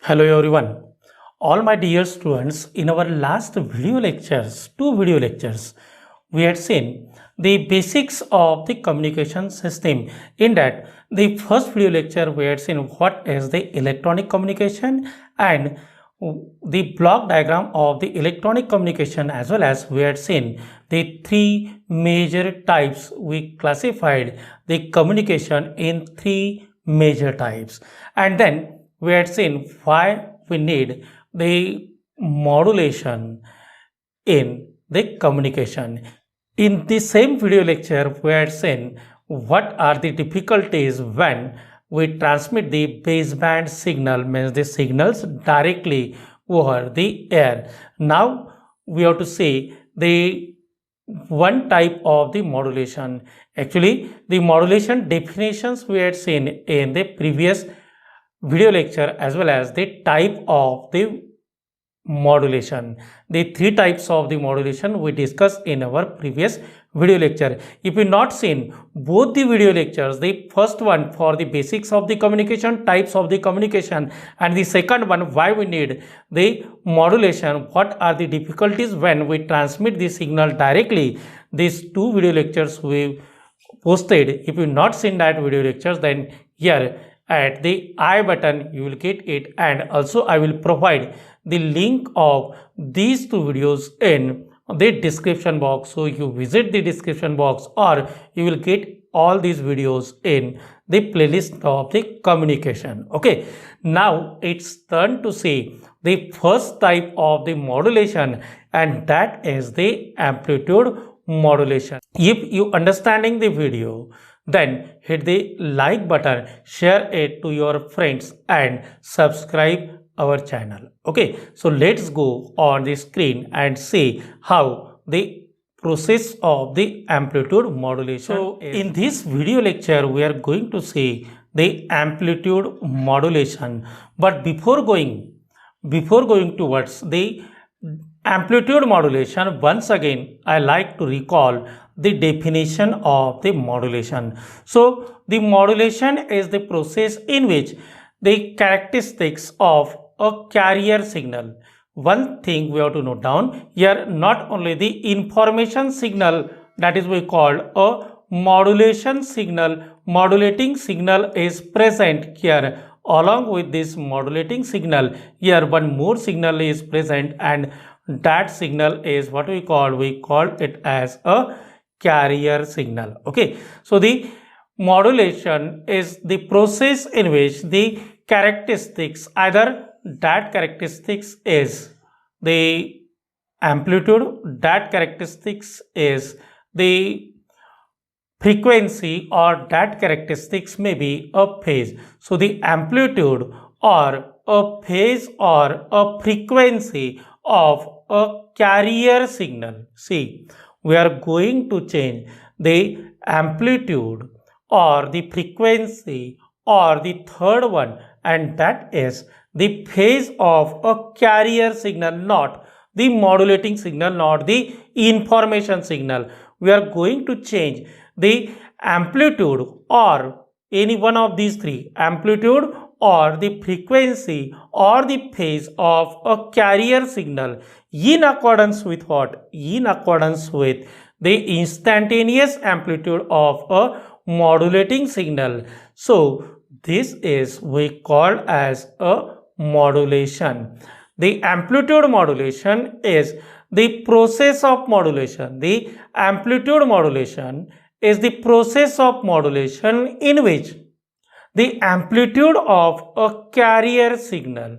Hello everyone. All my dear students, in our last two video lectures, we had seen the basics of the communication system. In that, the first video lecture we had seen what is the electronic communication and the block diagram of the electronic communication, as well as we had seen the three major types. We classified the communication in three major types, and then we had seen why we need the modulation in the communication. In the same video lecture, we had seen what are the difficulties when we transmit the baseband signal, means the signals directly over the air. Now we have to see the one type of the modulation. Actually, the modulation definitions we had seen in the previous video lecture, as well as the type of the modulation. The three types of the modulation we discussed in our previous video lecture. If you not seen both the video lectures, the first one for the basics of the communication, types of the communication, and the second one why we need the modulation, what are the difficulties when we transmit the signal directly, these two video lectures we posted. If you not seen that video lectures, then here at the I button you will get it, and also I will provide the link of these two videos in the description box. So you visit the description box, or you will get all these videos in the playlist of the communication. Okay, now it's turn to see the first type of the modulation, and that is the amplitude modulation. If you understanding the video, then hit the like button, share it to your friends, and subscribe our channel. Okay, so let's go on the screen and see how the process of the amplitude modulation. So in this video lecture, we are going to see the amplitude modulation. But before going towards the amplitude modulation, once again I like to recall the definition of the modulation. So the modulation is the process in which the characteristics of a carrier signal. One thing we have to note down here, not only the information signal, that is we call a modulation signal, modulating signal is present here. Along with this modulating signal, here one more signal is present, and that signal is what we call it as a carrier signal. Okay, so the modulation is the process in which the characteristics, either that characteristics is the amplitude, that characteristics is the frequency, or that characteristics may be a phase. So the amplitude or a phase or a frequency of a carrier signal. See, we are going to change the amplitude or the frequency or the third one, and that is the phase of a carrier signal, not the modulating signal, not the information signal. We are going to change the amplitude or any one of these three, amplitude or the frequency or the phase of a carrier signal, in accordance with what? In accordance with the instantaneous amplitude of a modulating signal. So this is we call as a modulation. The amplitude modulation is the process of modulation. The amplitude modulation is the process of modulation in which the amplitude of a carrier signal.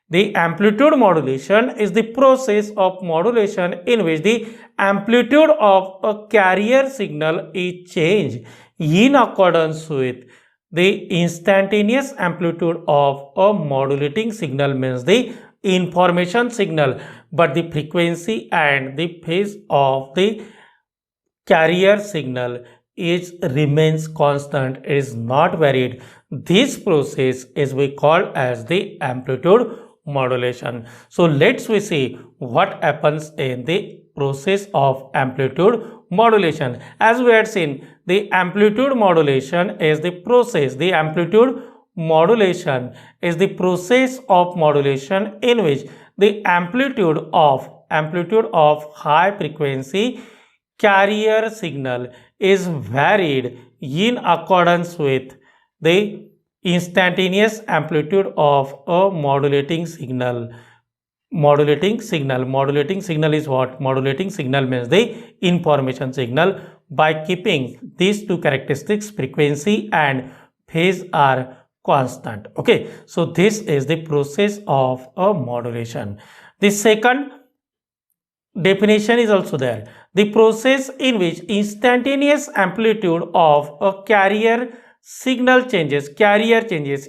The amplitude modulation is the process of modulation in which the amplitude of a carrier signal is changed in accordance with the instantaneous amplitude of a modulating signal, means the information signal, but the frequency and the phase of the carrier signal remains constant, is not varied. This process is we call as the amplitude modulation. So let's we see what happens in the process of amplitude modulation. As we had seen, the amplitude modulation is the process. The amplitude modulation is the process of modulation in which the amplitude of high frequency carrier signal is varied in accordance with the instantaneous amplitude of a modulating signal. Modulating signal is what? Modulating signal means the information signal. By keeping these two characteristics, frequency and phase are constant. Okay, so this is the process of a modulation. The second definition is also there. The process in which instantaneous amplitude of a carrier changes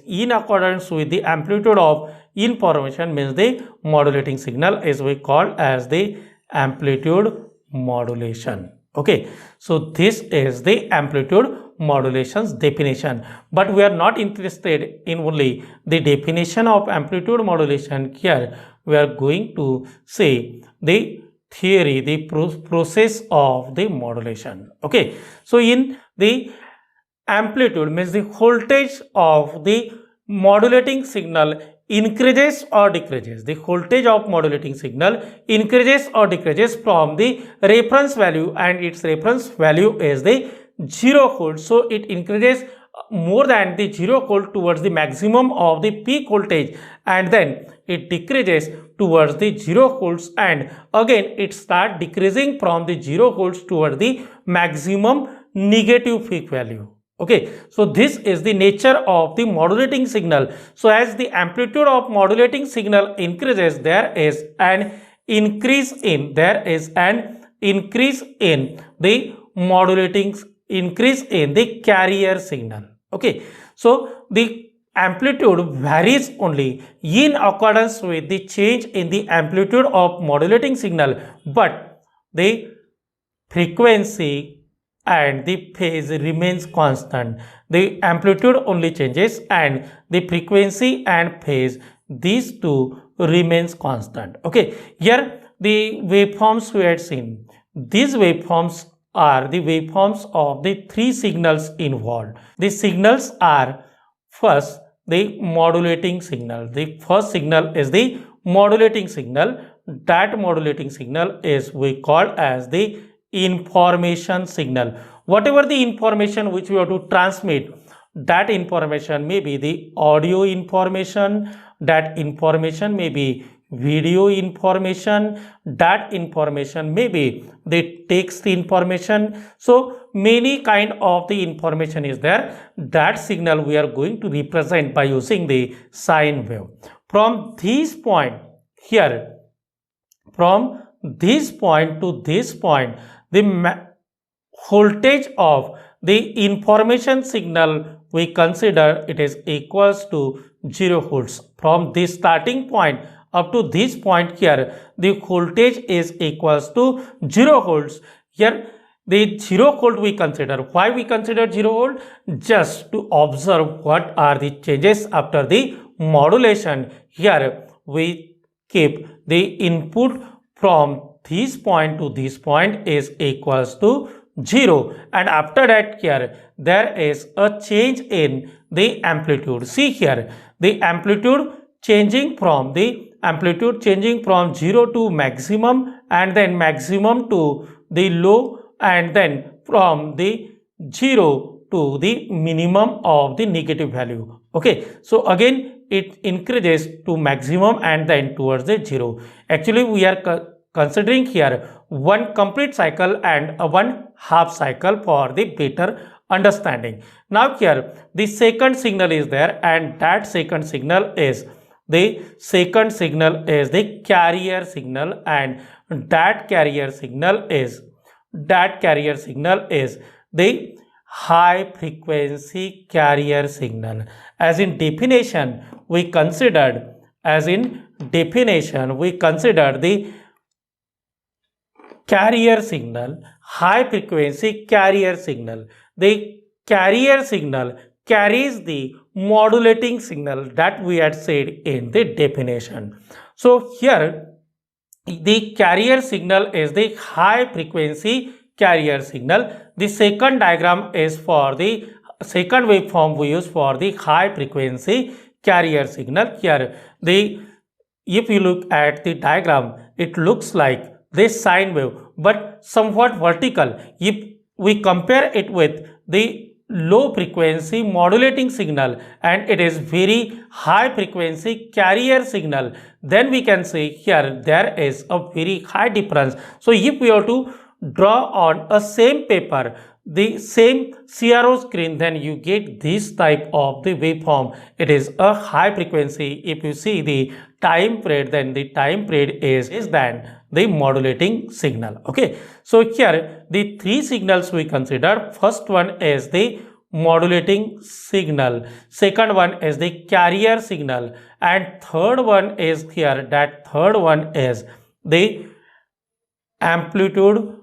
in accordance with the amplitude of information means the modulating signal is we call as the amplitude modulation. Okay, so this is the amplitude modulation's definition, but we are not interested in only the definition of amplitude modulation. Here we are going to say the theory, the process of the modulation. Okay, so in the amplitude means the voltage of the modulating signal increases or decreases. The voltage of modulating signal increases or decreases from the reference value, and its reference value is the 0 volt. So it increases more than the 0 volt towards the maximum of the peak voltage, and then it decreases towards the 0 volts, and again it starts decreasing from the 0 volts towards the maximum negative peak value. Okay, so this is the nature of the modulating signal. So as the amplitude of modulating signal increases, there is an increase in the carrier signal. Okay, so the amplitude varies only in accordance with the change in the amplitude of modulating signal, but the frequency and the phase remains constant. The amplitude only changes and the frequency and phase, these two remains constant. Okay, here the waveforms we had seen. These waveforms are the waveforms of the three signals involved. The signals are first the modulating signal. The first signal is the modulating signal. That modulating signal is we call as the information signal. Whatever the information which we have to transmit, that information may be the audio information, that information may be video information, that information may be the text information. So many kind of the information is there. That signal we are going to represent by using the sine wave. From this point here, from this point to this point, the voltage of the information signal we consider it is equals to 0 volts. From this starting point up to this point here, the voltage is equals to 0 volts. Here the 0 volt we consider. Why we consider 0 volt? Just to observe what are the changes after the modulation. Here we keep the input from this point to this point is equals to 0, and after that here there is a change in the amplitude. See here, the amplitude changing from 0 to maximum, and then maximum to the low, and then from the 0 to the minimum of the negative value. Okay, so again it increases to maximum and then towards the 0. Actually we are considering here one complete cycle and a one half cycle for the better understanding. Now here the second signal is there, and that second signal is the carrier signal, and that carrier signal is the high frequency carrier signal. As in definition we considered the carrier signal, high frequency carrier signal. The carrier signal carries the modulating signal that we had said in the definition. So here the carrier signal is the high frequency carrier signal. The second diagram is for the second waveform we use for the high frequency carrier signal. Here, if you look at the diagram, it looks like this sine wave, but somewhat vertical. If we compare it with the low frequency modulating signal and it is very high frequency carrier signal, then we can say here there is a very high difference. So if we have to draw on a same paper the same CRO screen, then you get this type of the waveform. It is a high frequency. If you see the time period, then the time period is than the modulating signal. Okay, so here the three signals we consider. First one is the modulating signal, second one is the carrier signal, and third one is here, that third one is the amplitude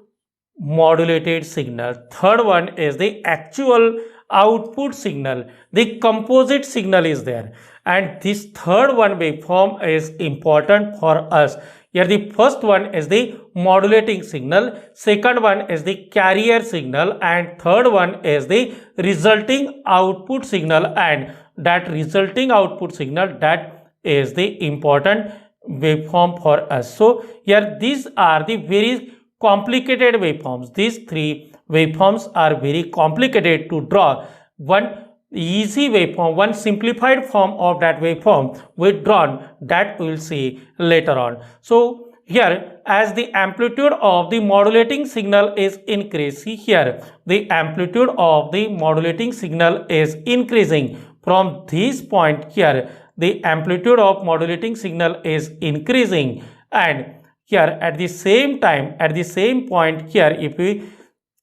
modulated signal. Third one is the actual output signal. The composite signal is there, and this third one waveform is important for us. Here the first one is the modulating signal, second one is the carrier signal, and third one is the resulting output signal, and that resulting output signal, that is the important waveform for us. So here these are the very complicated waveforms. These three waveforms are very complicated to draw. One easy waveform, one simplified form of that waveform withdrawn, that we will see later on. So here, as the amplitude of the modulating signal is increased, see here the amplitude of the modulating signal is increasing from this point. Here the amplitude of modulating signal is increasing, and here at the same time, at the same point here, if we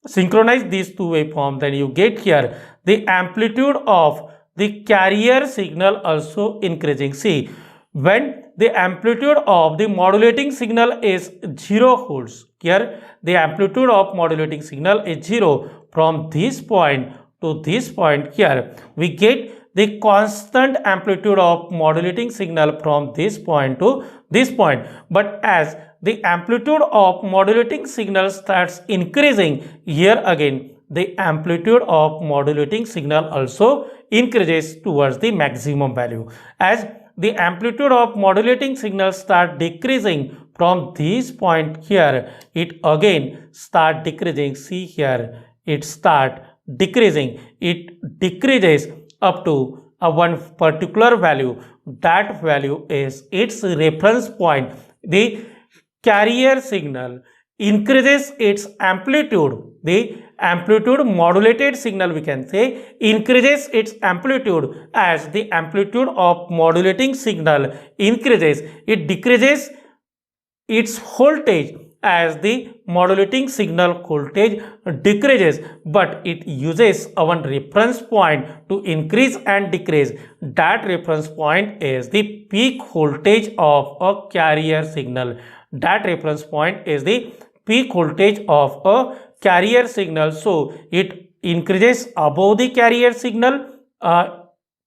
synchronize these two waveforms, then you get here the amplitude of the carrier signal also increasing. See, when the amplitude of the modulating signal is 0 volts, here the amplitude of modulating signal is 0 from this point to this point. Here we get the constant amplitude of modulating signal from this point to this point. But as the amplitude of modulating signal starts increasing, here again the amplitude of modulating signal also increases towards the maximum value. As the amplitude of modulating signal start decreasing from this point, here it again start decreasing. See here, it start decreasing. It decreases up to one particular value. That value is its reference point. The carrier signal increases its amplitude. The amplitude modulated signal, we can say, increases its amplitude. As the amplitude of modulating signal increases, it decreases its voltage as the modulating signal voltage decreases, but it uses one reference point to increase and decrease. That reference point is the peak voltage of a carrier signal. That reference point is the peak voltage of a carrier signal. So it increases above the carrier signal,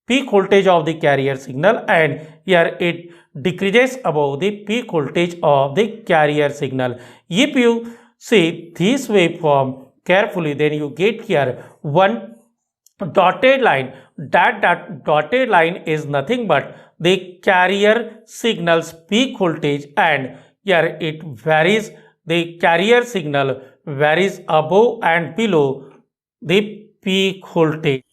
peak voltage of the carrier signal, and here it decreases above the peak voltage of the carrier signal. If you see this waveform carefully, then you get here one dotted line. That dotted line is nothing but the carrier signal's peak voltage, and here it varies. The carrier signal varies above and below the peak voltage.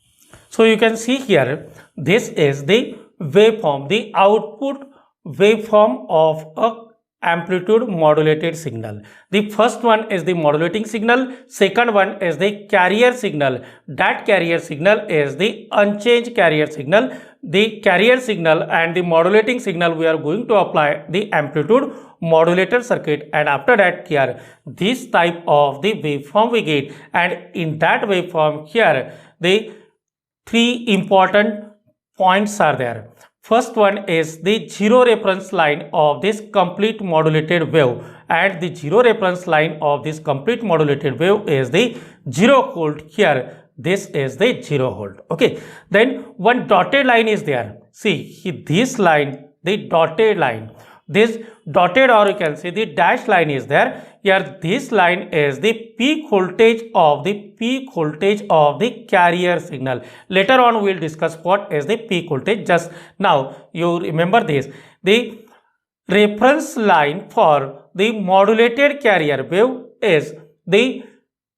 So you can see here, this is the waveform, the output waveform of a amplitude modulated signal. The first one is the modulating signal, second one is the carrier signal. That carrier signal is the unchanged carrier signal. The carrier signal and the modulating signal, we are going to apply the amplitude modulator circuit, and after that here this type of the waveform we get. And in that waveform, here the three important points are there. First one is the zero reference line of this complete modulated wave, and the zero reference line of this complete modulated wave is the 0 volt. Here this is the 0 volt. Okay, then one dotted line is there. See this line, the dotted line. This dotted, or you can say the dashed line is there. Here this line is the peak voltage of the carrier signal. Later on we will discuss what is the peak voltage. Just now you remember this. The reference line for the modulated carrier wave is the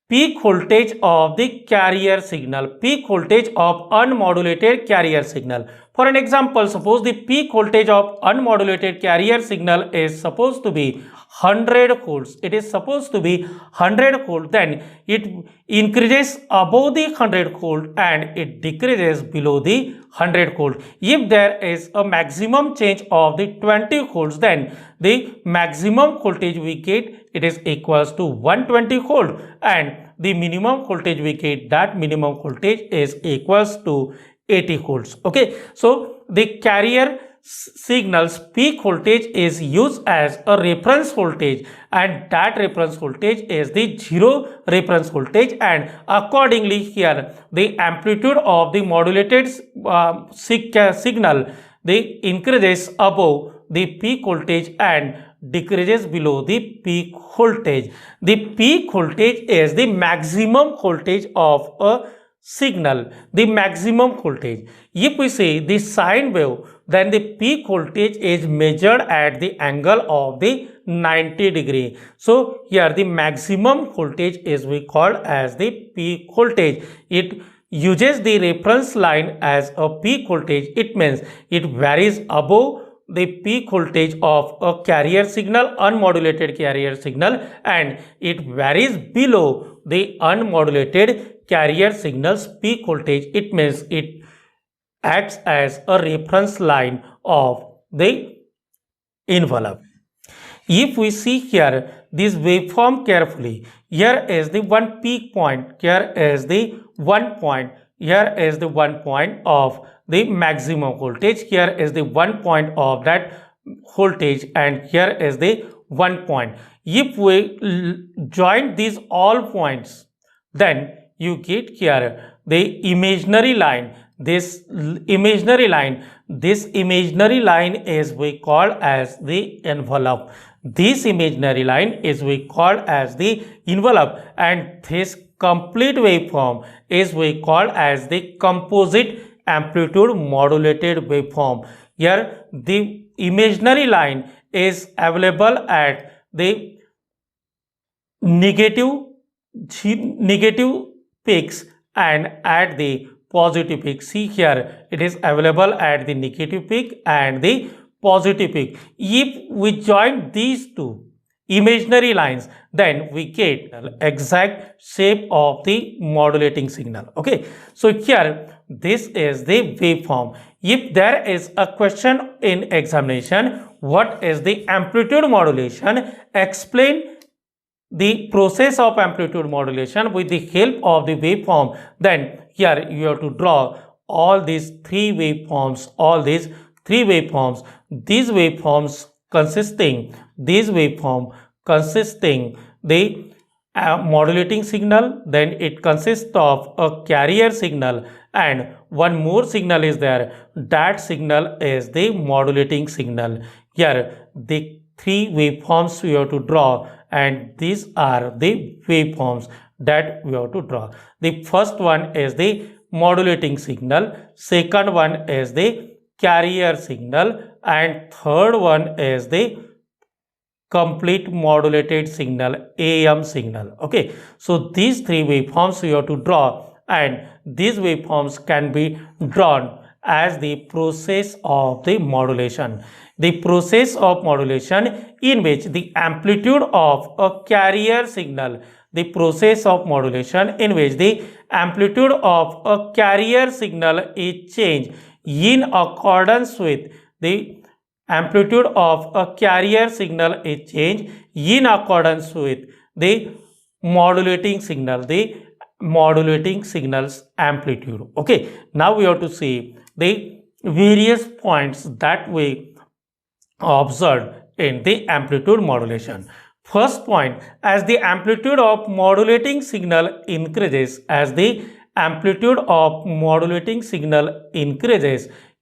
peak voltage of the carrier signal, peak voltage of unmodulated carrier signal. For an example, suppose the peak voltage of unmodulated carrier signal is supposed to be 100 volts. It is supposed to be 100 volts. Then it increases above the 100 volt and it decreases below the 100 volt. If there is a maximum change of the 20 volts, then the maximum voltage we get, it is equals to 120 volt, and the minimum voltage we get, that minimum voltage is equals to 80 volts. Okay, so the carrier signal's peak voltage is used as a reference voltage, and that reference voltage is the zero reference voltage, and accordingly here the amplitude of the modulated signal, the increases above the peak voltage and decreases below the peak voltage. The peak voltage is the maximum voltage of a signal, the maximum voltage. If we say the sine wave, then the peak voltage is measured at the angle of the 90 degree. So here the maximum voltage is we call as the peak voltage. It uses the reference line as a peak voltage. It means it varies above the peak voltage of a carrier signal, unmodulated carrier signal, and it varies below the unmodulated carrier signal's peak voltage. It means it acts as a reference line of the envelope. If we see here this waveform carefully, here is the one peak point, here is the one point, here is the one point of the maximum voltage, here is the one point of that voltage, and here is the one point. If we join these all points, then you get here the imaginary line. This imaginary line is we call as the envelope. This imaginary line is we call as the envelope, and this complete waveform is we call as the composite amplitude modulated waveform. Here the imaginary line is available at the negative peaks and at the positive peak. See here, it is available at the negative peak and the positive peak. If we join these two imaginary lines, then we get exact shape of the modulating signal. Okay, so here this is the waveform. If there is a question in examination, what is the amplitude modulation, explain the process of amplitude modulation with the help of the waveform, then here you have to draw all these three waveforms, these waveforms consisting the modulating signal, then it consists of a carrier signal, and one more signal is there, that signal is the modulating signal. Here the three waveforms we have to draw, and these are the waveforms that we have to draw. The first one is the modulating signal, second one is the carrier signal, and third one is the complete modulated signal, AM signal. Okay, so these three waveforms we have to draw, and these waveforms can be drawn as the process of the modulation. The process of modulation in which the amplitude of a carrier signal, the process of modulation in which the amplitude of a carrier signal is changed in accordance with the amplitude of a carrier signal is changed in accordance with the modulating signal, the modulating signal's amplitude. Okay, now we have to see the various points that we observed in the amplitude modulation. First point, as the amplitude of modulating signal increases,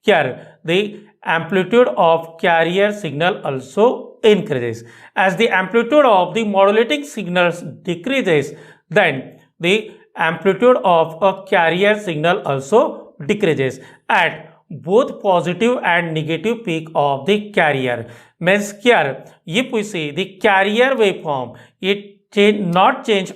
here the amplitude of carrier signal also increases. As the amplitude of the modulating signals decreases, then the amplitude of a carrier signal also decreases at both positive and negative peak of the carrier. Means here, if we see the carrier waveform, it not change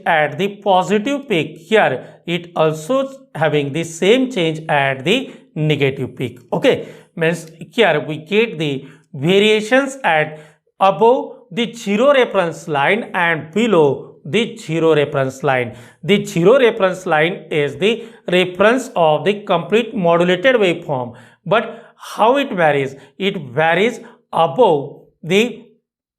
at the positive peak. Here it also having the same change at the negative peak. Okay, means here we get the variations at above the zero reference line and below the zero reference line. The zero reference line is the reference of the complete modulated waveform. But how it varies? It varies above the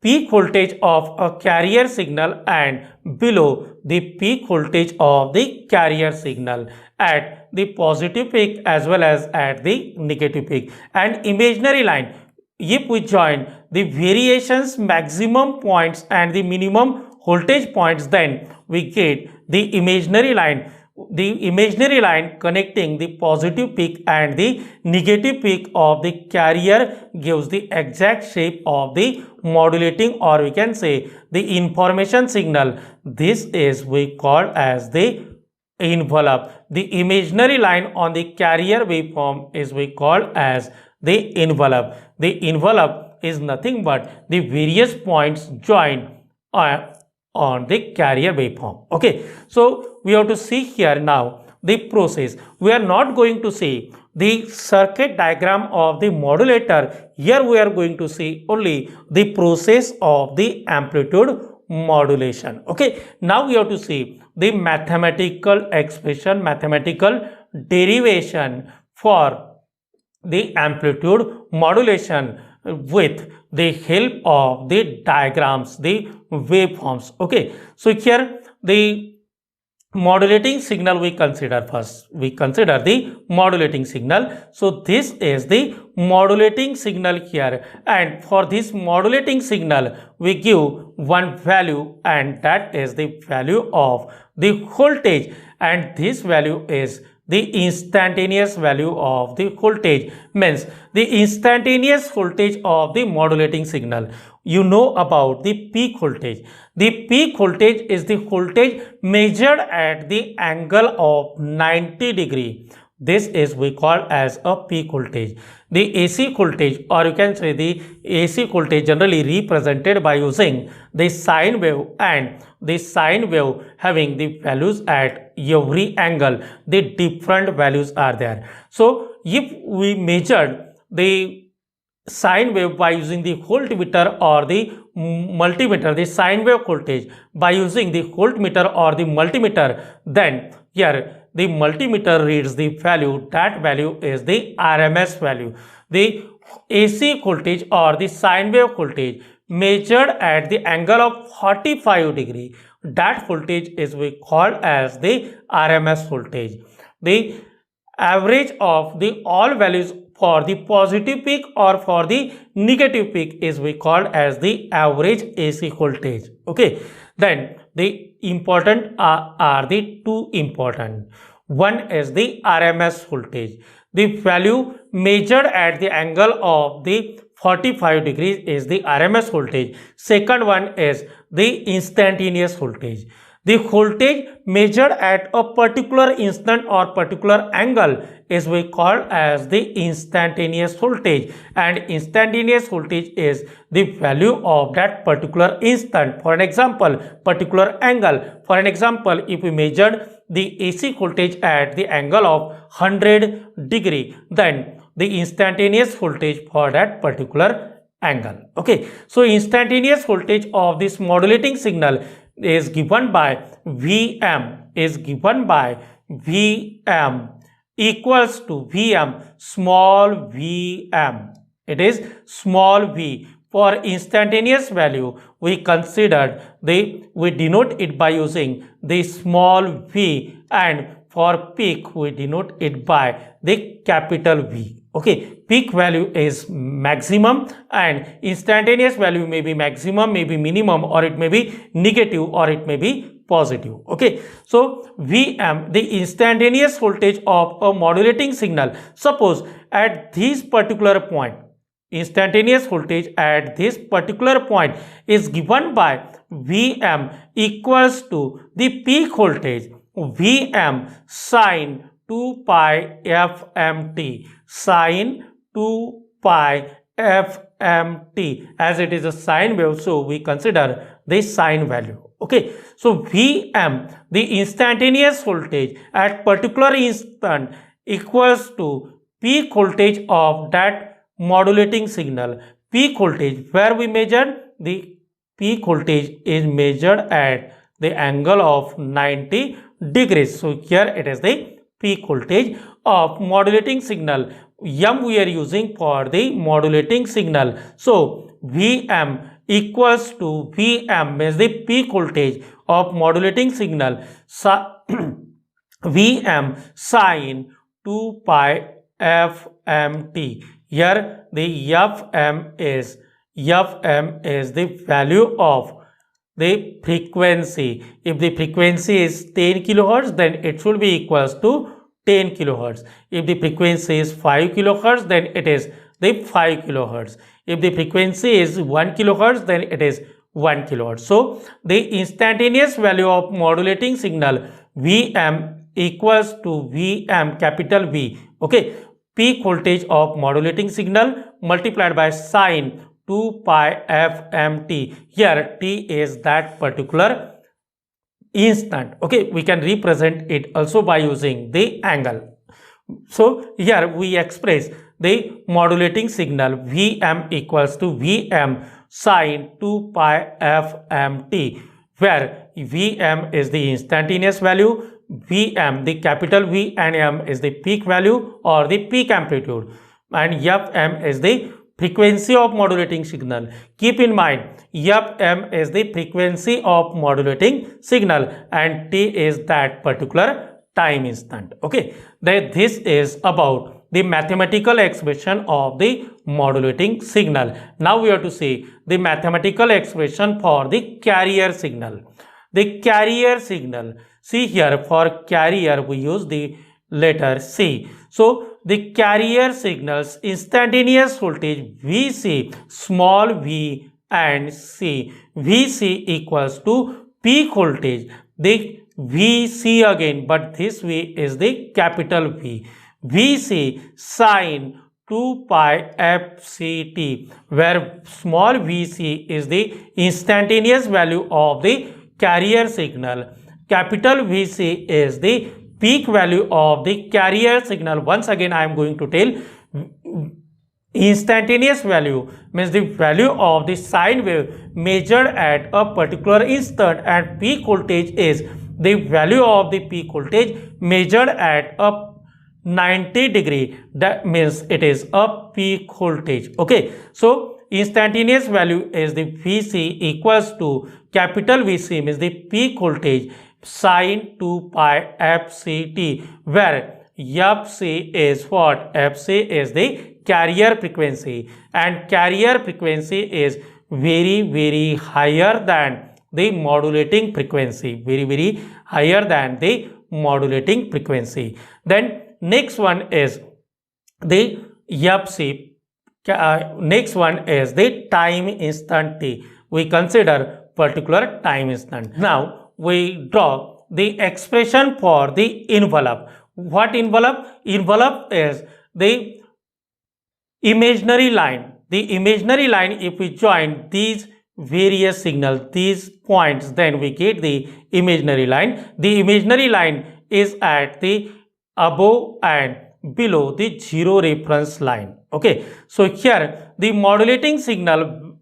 peak voltage of a carrier signal and below the peak voltage of the carrier signal at the positive peak as well as at the negative peak. And imaginary line, if we join the variations maximum points and the minimum voltage points, then we get the imaginary line. The imaginary line connecting the positive peak and the negative peak of the carrier gives the exact shape of the modulating, or we can say the information signal. This is we call as the envelope. The imaginary line on the carrier waveform is we call as the envelope. The envelope is nothing but the various points joined on the carrier waveform. Okay, so we have to see here now the process. We are not going to see the circuit diagram of the modulator. Here we are going to see only the process of the amplitude modulation. Okay, now we have to see the mathematical expression, mathematical derivation for the amplitude modulation with the help of the diagrams, the waveforms. Okay, so here the modulating signal we consider first. We consider the modulating signal. So this is the modulating signal here, and for this modulating signal we give one value, and that is the value of the voltage, and this value is the instantaneous value of the voltage. Means the instantaneous voltage of the modulating signal. You know about the peak voltage. The peak voltage is the voltage measured at the angle of 90 degree. This is we call as a peak voltage. The AC voltage, or you can say the AC voltage, generally represented by using the sine wave, and the sine wave having the values at every angle. The different values are there. So if we measured the sine wave by using the voltmeter or the multimeter, the sine wave voltage by using the voltmeter or the multimeter, then here the multimeter reads the value. That value is the RMS value. The AC voltage or the sine wave voltage measured at the angle of 45 degree, that voltage is we call as the RMS voltage. The average of the all values for the positive peak or for the negative peak is we call as the average AC voltage. Okay, then the important are the two important. One is the RMS voltage. The value measured at the angle of the 45 degrees is the RMS voltage. Second one is the instantaneous voltage. The voltage measured at a particular instant or particular angle is we call as the instantaneous voltage, and instantaneous voltage is the value of that particular instant. For an example, particular angle. For an example, if we measured the AC voltage at the angle of 100 degree, then the instantaneous voltage for that particular angle. Okay, so instantaneous voltage of this modulating signal is given by Vm, is given by Vm equals to Vm small vm. It is small v. For instantaneous value, we considered we denote it by using the small v, and for peak we denote it by the capital V. Okay, peak value is maximum and instantaneous value may be maximum, may be minimum, or it may be negative, or it may be positive. Okay, so Vm, the instantaneous voltage of a modulating signal. Suppose at this particular point, instantaneous voltage at this particular point is given by Vm equals to the peak voltage Vm sine 2 pi fmt, sine 2 pi fmt, as it is a sine wave, so we consider the sine value. Okay, so Vm, the instantaneous voltage at particular instant, equals to peak voltage of that modulating signal. Peak voltage, where we measured the peak voltage is measured at the angle of 90 degrees. So here it is the peak voltage of modulating signal. M we are using for the modulating signal. So Vm equals to Vm is the peak voltage of modulating signal. Vm sine 2 pi fmt. Here the Fm is the value of the frequency. If the frequency is 10 kilohertz, then it should be equals to 10 kilohertz. If the frequency is 5 kilohertz, then it is the 5 kilohertz. If the frequency is 1 kilohertz, then it is 1 kilohertz. So the instantaneous value of modulating signal Vm equals to Vm capital V. Okay, peak voltage of modulating signal multiplied by sine 2 pi fmt. Here t is that particular instant. Okay, we can represent it also by using the angle. So here we express the modulating signal Vm equals to Vm sine 2 pi fmt, where Vm is the instantaneous value, Vm, the capital V, and M is the peak value or the peak amplitude, and Fm is the frequency of modulating signal. Keep in mind, Fm is the frequency of modulating signal and T is that particular time instant. Okay, this is about the mathematical expression of the modulating signal. Now we have to see the mathematical expression for the carrier signal. The carrier signal, see here, for carrier we use the letter C. So the carrier signals instantaneous voltage Vc, small v and C. Vc equals to peak voltage, the Vc again, but this V is the capital V. Vc sine 2 pi fct, where small vc is the instantaneous value of the carrier signal. Capital Vc is the peak value of the carrier signal. Once again I am going to tell, instantaneous value means the value of the sine wave measured at a particular instant, and peak voltage is the value of the peak voltage measured at a 90 degree. That means it is a peak voltage. Okay, so instantaneous value is the Vc equals to capital Vc means the peak voltage sine 2 pi fct, where fc is what? Fc is the carrier frequency, and carrier frequency is very higher than the modulating frequency, very higher than the modulating frequency. Then next one is the fc. Next one is the time instant t. We consider particular time instant. Now we draw the expression for the envelope. What envelope? Envelope is the imaginary line. The imaginary line, if we join these various signals, these points, then we get the imaginary line. The imaginary line is at the above and below the zero reference line. Okay, so here the modulating signal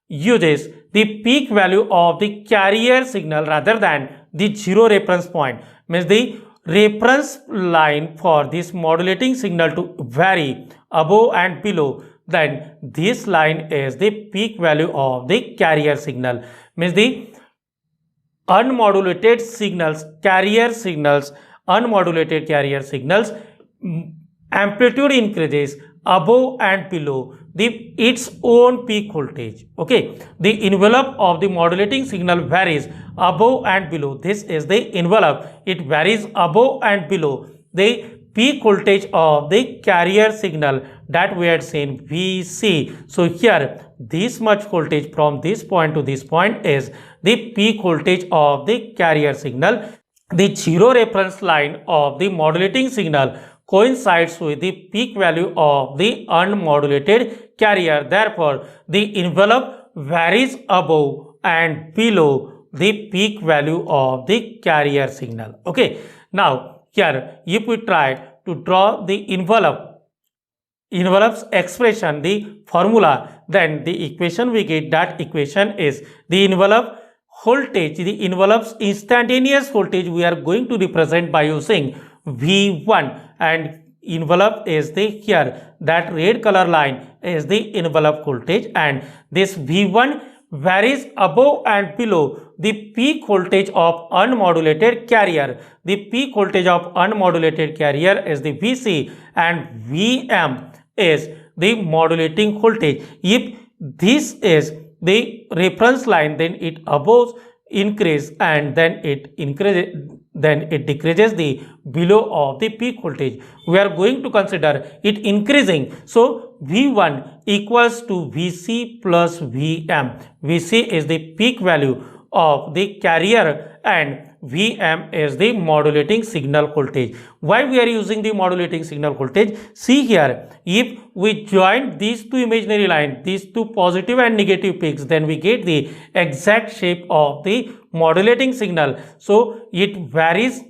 uses the peak value of the carrier signal rather than the zero reference point, means the reference line for this modulating signal to vary above and below, then this line is the peak value of the carrier signal, means the unmodulated signals, carrier signals, unmodulated carrier signals, amplitude increases above and below its own peak voltage. Okay, the envelope of the modulating signal varies above and below. This is the envelope. It varies above and below the peak voltage of the carrier signal that we had seen Vc. So here this much voltage from this point to this point is the peak voltage of the carrier signal. The zero reference line of the modulating signal coincides with the peak value of the unmodulated carrier. Therefore, the envelope varies above and below the peak value of the carrier signal. Okay. Now, here if we try to draw the envelope's expression, the formula, then the equation we get, that equation is the envelope voltage, the envelope's instantaneous voltage we are going to represent by using V1, and envelope is the here, that red color line is the envelope voltage, and this V1 varies above and below the peak voltage of unmodulated carrier. The peak voltage of unmodulated carrier is the Vc, and Vm is the modulating voltage. If this is the reference line, then it above increase and then it decreases the below of the peak voltage. We are going to consider it increasing. So V1 equals to Vc plus Vm. Vc is the peak value of the carrier and Vm is the modulating signal voltage. Why we are using the modulating signal voltage? See here, if we join these two imaginary lines, these two positive and negative peaks, then we get the exact shape of the modulating signal. So it varies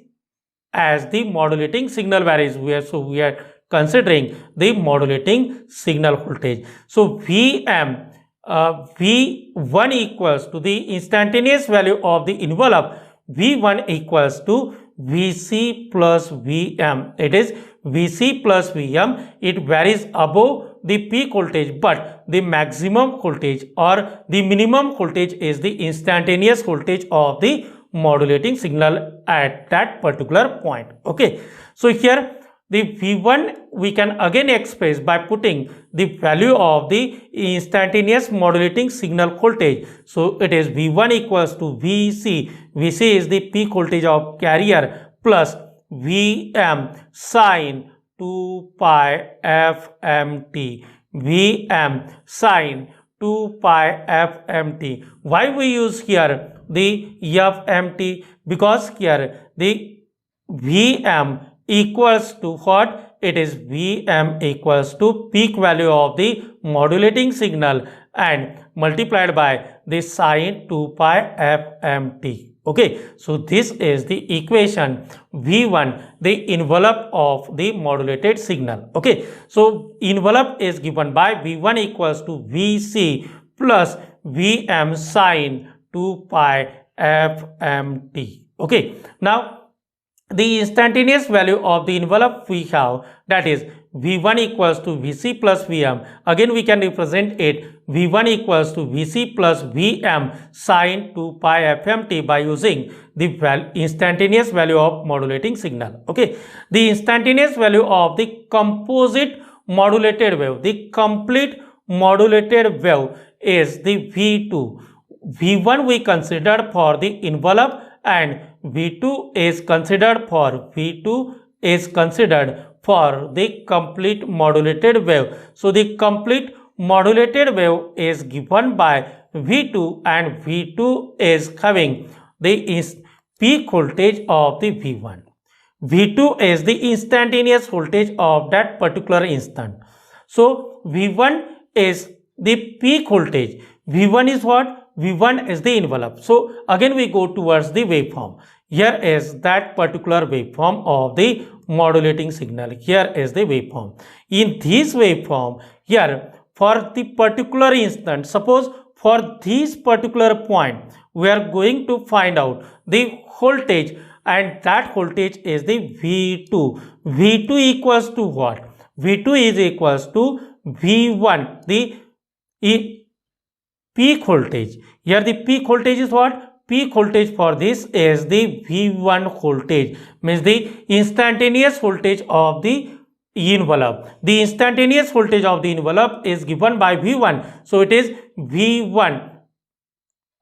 as the modulating signal varies. We are considering the modulating signal voltage. So Vm, V1 equals to the instantaneous value of the envelope. V1 equals to Vc plus Vm. It is Vc plus Vm. It varies above the peak voltage, but the maximum voltage or the minimum voltage is the instantaneous voltage of the modulating signal at that particular point. Okay. So here the V1 we can again express by putting the value of the instantaneous modulating signal voltage. So it is V1 equals to Vc. Vc is the peak voltage of carrier plus Vm sine 2 pi fmt. Vm sine 2 pi fmt. Why we use here the fmt? Because here the Vm equals to what? It is Vm equals to peak value of the modulating signal and multiplied by the sine 2 pi fmt. Okay, so this is the equation V1, the envelope of the modulated signal. Okay, so envelope is given by V1 equals to Vc plus Vm sine 2 pi fmt. Okay, now the instantaneous value of the envelope we have, that is V1 equals to Vc plus Vm. Again we can represent it V1 equals to Vc plus Vm sine 2 pi fmt by using the instantaneous value of modulating signal. Okay, the instantaneous value of the composite modulated wave, the complete modulated wave is the V2. V1 we considered for the envelope and V2 is considered for the complete modulated wave. So the complete modulated wave is given by V2 and V2 is having the peak voltage of the V1. V2 is the instantaneous voltage of that particular instant. So V1 is the peak voltage. V1 is what? V1 is the envelope. So again we go towards the waveform. Here is that particular waveform of the modulating signal. Here is the waveform. In this waveform, here for the particular instant, suppose for this particular point, we are going to find out the voltage, and that voltage is the V2. V2 equals to what? V2 is equals to V1, the peak voltage. Here the peak voltage is what? Peak voltage for this is the V1 voltage, means the instantaneous voltage of the envelope. The instantaneous voltage of the envelope is given by V1. So it is V1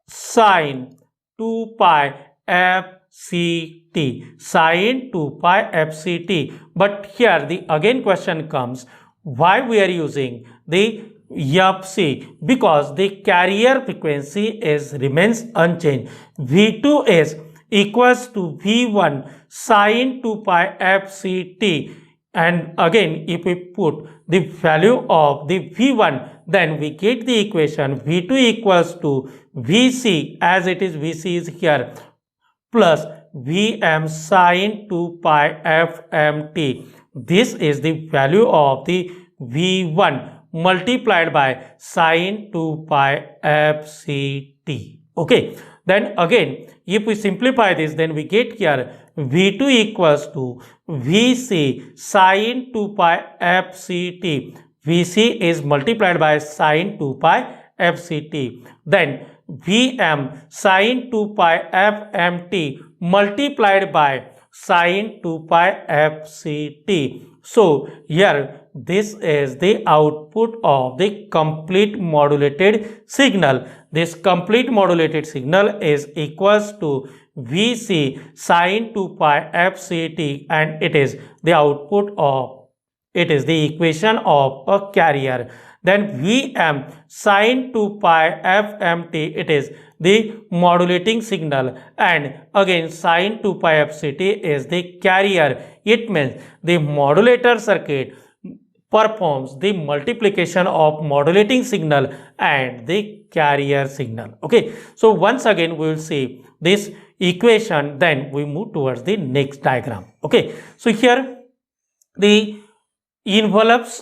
sine 2 pi FCT, sine 2 pi FCT. But here the again question comes, why we are using the FC? Because the carrier frequency is remains unchanged. V2 is equals to V1 sine 2 pi FCT. And again, if we put the value of the V1, then we get the equation V2 equals to Vc, as it is Vc is here, plus Vm sine 2 pi Fmt. This is the value of the V1 multiplied by sine 2 pi Fct. Okay. Then again, if we simplify this, then we get here V2 equals to Vc sine 2 pi Fct. Vc is multiplied by sine 2 pi Fct. Then Vm sine 2 pi Fmt multiplied by sine 2 pi Fct. So here this is the output of the complete modulated signal. This complete modulated signal is equals to Vc sine 2 pi Fct, and it is the output of, it is the equation of a carrier. Then Vm sine 2 pi Fmt, it is the modulating signal, and again sine 2 pi Fct is the carrier. It means the modulator circuit performs the multiplication of modulating signal and the carrier signal. Okay, so once again we will see this equation, then we move towards the next diagram. Okay, so here the envelopes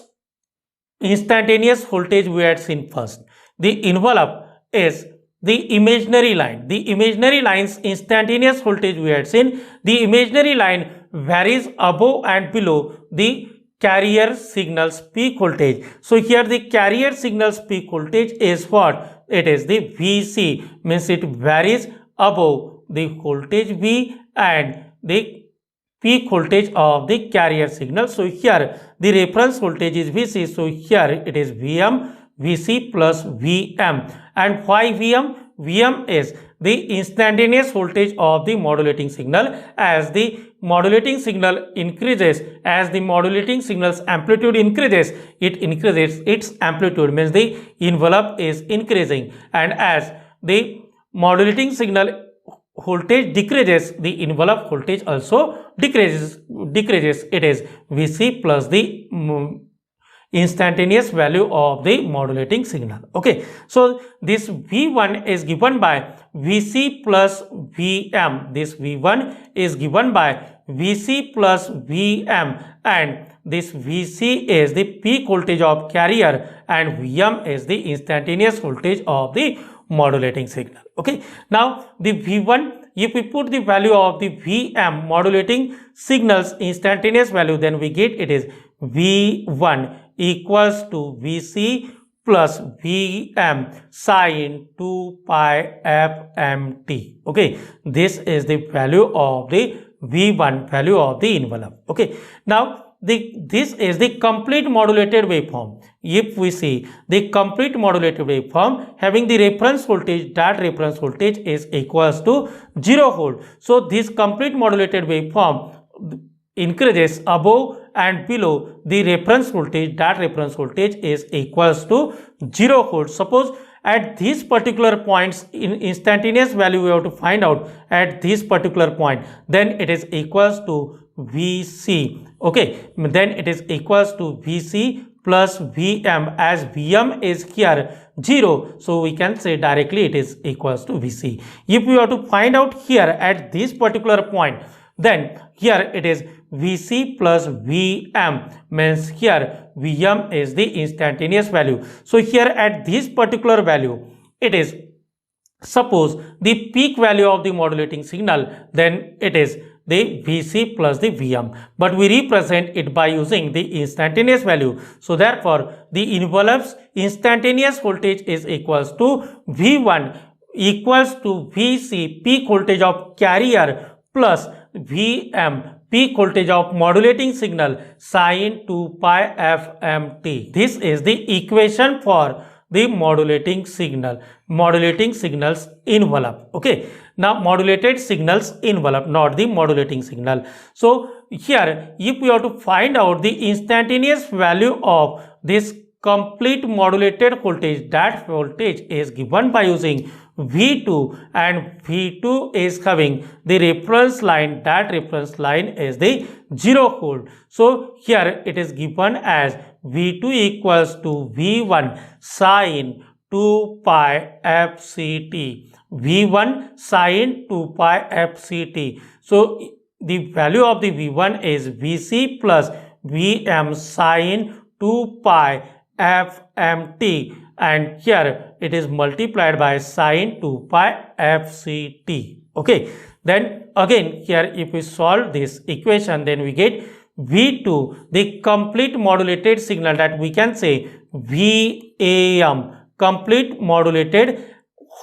instantaneous voltage we had seen first. The envelope is the imaginary line. The imaginary line's instantaneous voltage we had seen. The imaginary line varies above and below the carrier signal's peak voltage. So here the carrier signal's peak voltage is what? It is the Vc, means it varies above the voltage V and the peak voltage of the carrier signal. So here the reference voltage is Vc. So here it is Vm, Vc plus Vm. And why Vm? Vm is the instantaneous voltage of the modulating signal. As the modulating signal increases, as the modulating signal's amplitude increases, it increases its amplitude, means the envelope is increasing, and as the modulating signal voltage decreases, the envelope voltage also decreases. It is Vc plus the instantaneous value of the modulating signal. Okay, so this V1 is given by Vc plus Vm. This V1 is given by Vc plus Vm, and this Vc is the peak voltage of carrier and Vm is the instantaneous voltage of the modulating signal. Okay, now the V1, if we put the value of the Vm modulating signal's instantaneous value, then we get it is V1 equals to Vc plus Vm sine 2 pi Fmt. Okay, this is the value of the V1, value of the envelope. Okay, now this is the complete modulated waveform. If we see the complete modulated waveform having the reference voltage, that reference voltage is equals to 0 volt. So this complete modulated waveform increases above and below the reference voltage, that reference voltage is equals to 0 volt. Suppose at these particular points in instantaneous value we have to find out at this particular point, then it is equals to Vc. Okay, then it is equals to Vc plus Vm, as Vm is here 0, so we can say directly it is equals to Vc. If we have to find out here at this particular point, then here it is Vc plus Vm, means here Vm is the instantaneous value. So here at this particular value, it is, suppose the peak value of the modulating signal, then it is the Vc plus the Vm, but we represent it by using the instantaneous value. So therefore the envelope's instantaneous voltage is equals to V1 equals to Vc peak voltage of carrier plus Vm peak voltage of modulating signal sine 2 pi fmt. This is the equation for the modulating signals envelope. Okay, now modulated signals envelope, not the modulating signal. So here if we have to find out the instantaneous value of this complete modulated voltage, that voltage is given by using V2, and V2 is having the reference line, that reference line is the 0 volt. So here it is given as V2 equals to V1 sine 2 pi fct, V1 sine 2 pi fct. So the value of the V1 is Vc plus Vm sine 2 pi fmt, and here it is multiplied by sine 2 pi fct. Okay, then again here if we solve this equation, then we get V2, the complete modulated signal, that we can say VAM, complete modulated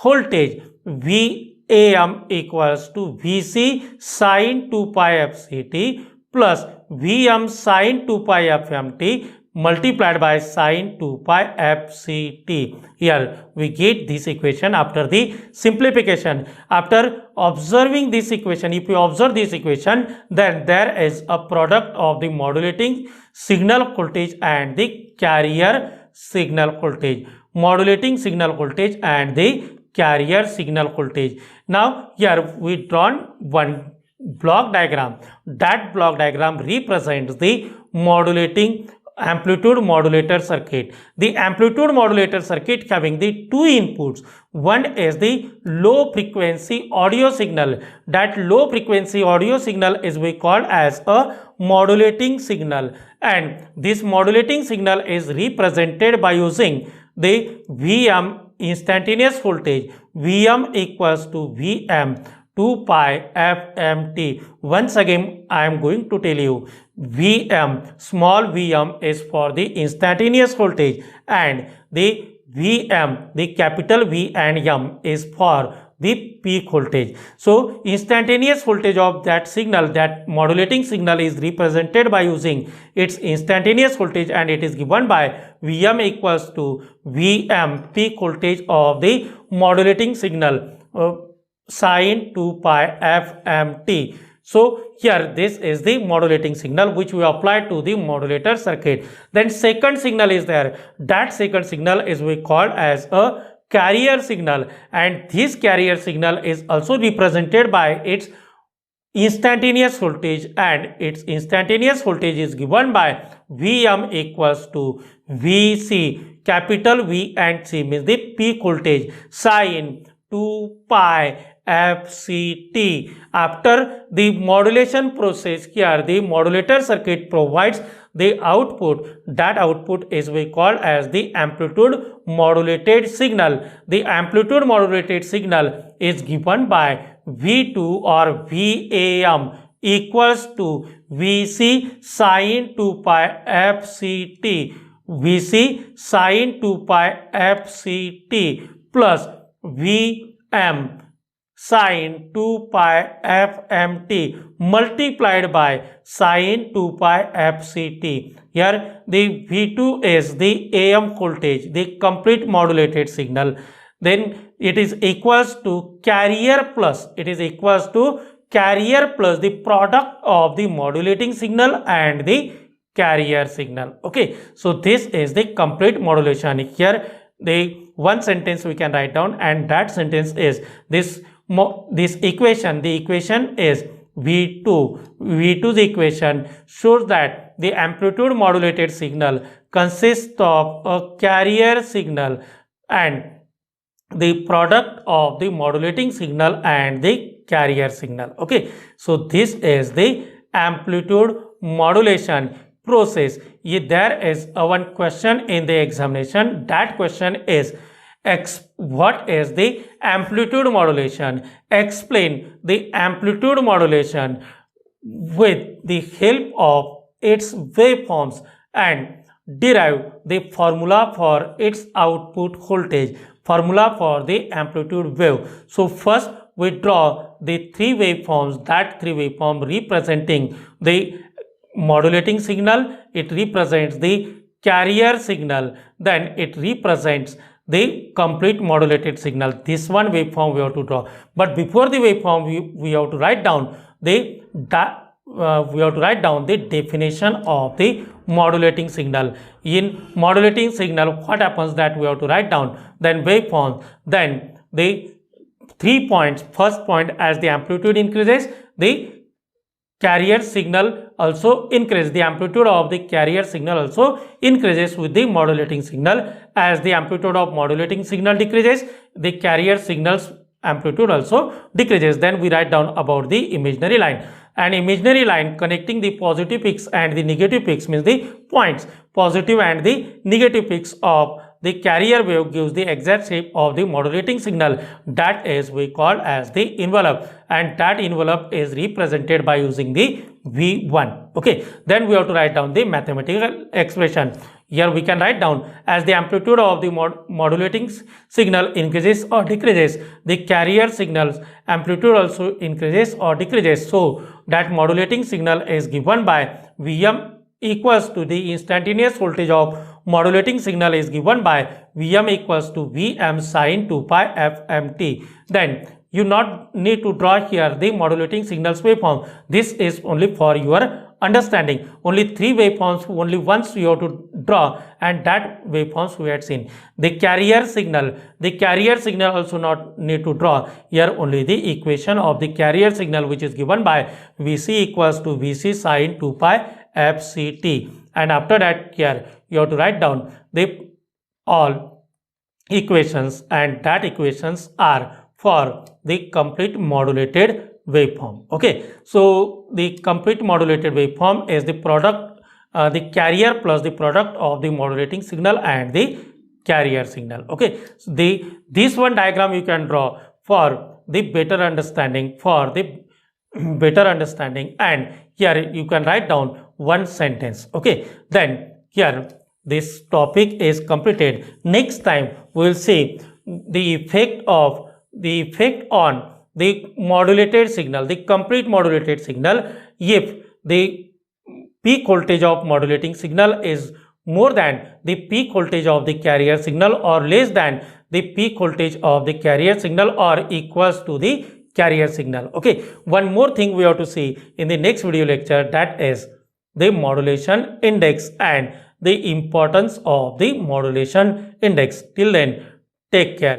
voltage, VAM equals to Vc sine 2 pi fct plus Vm sine 2 pi fmt multiplied by sine 2 pi fct. Here we get this equation after the simplification. After observing this equation, if you observe this equation, then there is a product of the modulating signal voltage and the carrier signal voltage, modulating signal voltage and the carrier signal voltage. Now here we drawn one block diagram. That block diagram represents the modulating amplitude modulator circuit. The amplitude modulator circuit having the two inputs. One is the low frequency audio signal. That low frequency audio signal is we called as a modulating signal, and this modulating signal is represented by using the Vm instantaneous voltage. Vm equals to Vm 2 pi fmt. Once again I am going to tell you, Vm, small vm is for the instantaneous voltage, and the Vm, the capital V and M is for the peak voltage. So instantaneous voltage of that signal, that modulating signal, is represented by using its instantaneous voltage, and it is given by Vm equals to Vm, peak voltage of the modulating signal, sine 2 pi fmt. So here this is the modulating signal which we apply to the modulator circuit. Then second signal is there. That second signal is we call as a carrier signal, and this carrier signal is also represented by its instantaneous voltage, and its instantaneous voltage is given by Vm equals to Vc, capital V and C means the peak voltage, sine 2 pi fct. After the modulation process, here the modulator circuit provides the output. That output is we call as the amplitude modulated signal. The amplitude modulated signal is given by V2 or VAM equals to Vc sine 2 pi fct, Vc sine 2 pi fct plus Vm sine 2 pi fmt multiplied by sine 2 pi fct. Here the V2 is the AM voltage, the complete modulated signal. Then it is equals to carrier plus, it is equals to carrier plus the product of the modulating signal and the carrier signal. Okay, so this is the complete modulation. Here the one sentence we can write down, and that sentence is this equation. The equation is V2's equation shows that the amplitude modulated signal consists of a carrier signal and the product of the modulating signal and the carrier signal. Okay, so this is the amplitude modulation process. There is one question in the examination. That question is, what is the amplitude modulation? Explain the amplitude modulation with the help of its waveforms and derive the formula for its output voltage, formula for the amplitude wave. So first we draw the three waveforms, that three waveform representing the modulating signal, it represents the carrier signal, then it represents the complete modulated signal. This one waveform we have to draw. But before the waveform, we have to write down the definition of the modulating signal. In modulating signal, what happens that we have to write down, then waveform, then the 3 points. First point, as the amplitude increases, the carrier signal also increases. The amplitude of the carrier signal also increases with the modulating signal. As the amplitude of modulating signal decreases, the carrier signal's amplitude also decreases. Then we write down about the imaginary line. An imaginary line connecting the positive peaks and the negative peaks, means the points positive and the negative peaks of the carrier wave, gives the exact shape of the modulating signal. That is we call as the envelope, and that envelope is represented by using the V1. Okay, then we have to write down the mathematical expression. Here we can write down, as the amplitude of the modulating signal increases or decreases, the carrier signal's amplitude also increases or decreases. So that modulating signal is given by Vm equals to the instantaneous voltage of modulating signal is given by Vm equals to Vm sin 2 pi fmt. Then you not need to draw here the modulating signals waveform. This is only for your understanding. Only three waveforms, only once you have to draw, and that waveforms we had seen. The carrier signal also not need to draw. Here only the equation of the carrier signal, which is given by Vc equals to Vc sin 2 pi fct. And after that, here you have to write down the all equations, and that equations are for the complete modulated waveform. Okay, so the complete modulated waveform is the product, the carrier plus the product of the modulating signal and the carrier signal. Okay, so this one diagram you can draw for the better understanding, and here you can write down one sentence. Okay, then here this topic is completed. Next time we will see the effect on the modulated signal, the complete modulated signal, if the peak voltage of modulating signal is more than the peak voltage of the carrier signal, or less than the peak voltage of the carrier signal, or equals to the carrier signal. Okay, one more thing we have to see in the next video lecture, that is the modulation index and the importance of the modulation index. Till then, take care.